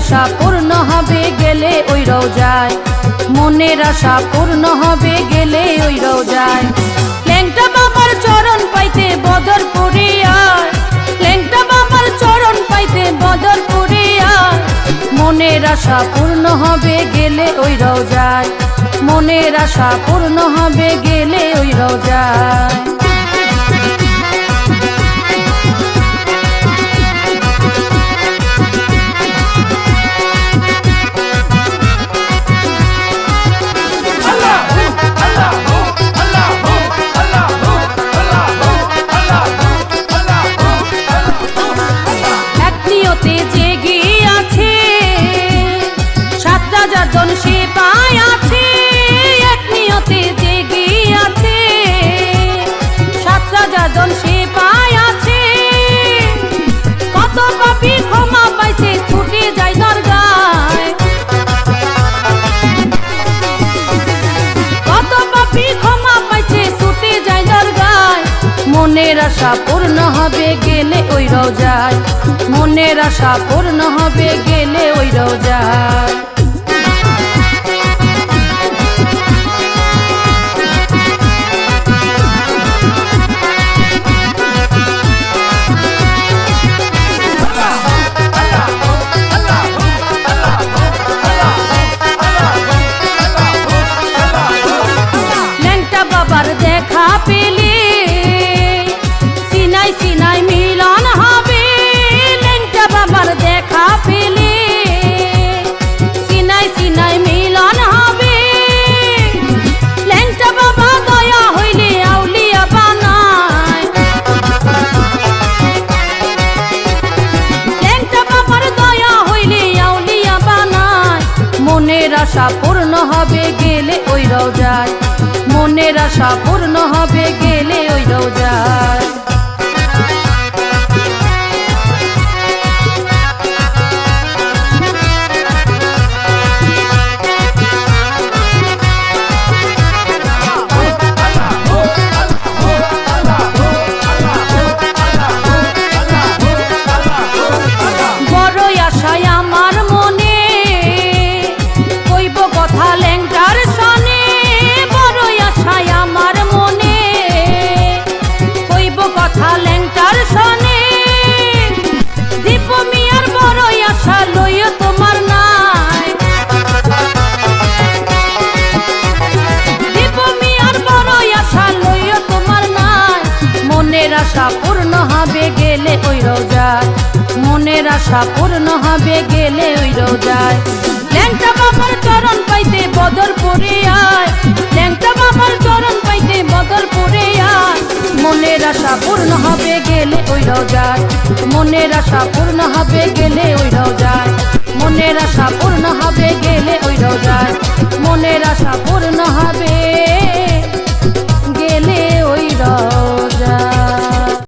আশা পূর্ণ হবে গেলে ওই রওজায়, মনের আশা পূর্ণ হবে গেলে ওই রওজায়। ল্যাংটা বাবার চরণ পাইতে বদরপুরে আয়, ল্যাংটা বাবার চরণ পাইতে বদরপুরে আয়। মনের আশা পূর্ণ হবে গেলে ওই রওজায়, মনের আশা পূর্ণ হবে গেলে ওই রওজায়। সে পায় আছে এক নিয়তে জেগে আছে, ৭,০০০ জন সে পায় আছে। কত পাপী ক্ষমা পাইছে ছুটে যায় দরগায়, কত পাপী ক্ষমা পাইছে ছুটে যায় দরগায়। মনের আশা পূর্ণ হবে গেলে ওই রওজায়, মনের আশা পূর্ণ হবে গেলে ওই রওজায়। দেখা পেলে সিনাই সিনাই মিলন হবে, ল্যাংটা বাবার দেখা পেলে সিনাই সিনাই মিলন হবে। ল্যাংটা বাবা দয়া হইলে আউলিয়া বানায়, ল্যাংটা বাবার দয়া হইলে আউলিয়া বানায়। মনের আশা পূর্ণ হবে গেলে ওই রওজায়, মনের আশা পূর্ণ হবে গেলে ওই রওজায়। বড়ই আশায় আমার মনে কইব কথা ল্যাংটার সনে, বড়ই আশায় আমার মনে কইব কথা ল্যাংটার সনে। দীপ মিয়ার বড়ই আশা লইও তোমার নাই, দীপ মিয়ার বড়ই আশা লইও তোমার নাই। মনের আশা পূর্ণ হবে গেলে ওই রওজায়, মনের আশা পূর্ণ হবে গেলে ওই রওজায়। ল্যাংটা বাবার চরণ পাইতে বদরপুরে আয়, ল্যাংটা বাবার চরণ পাইতে বদরপুরে আয়। মনের আশা পূর্ণ হবে গেলে ওই রওজায়, মনের আশা পূর্ণ হবে গেলে ওই রওজায়, মনের আশা পূর্ণ হবে গেলে ওই রওজায়, মনের আশা পূর্ণ হবে গেলে ওই রওজায়।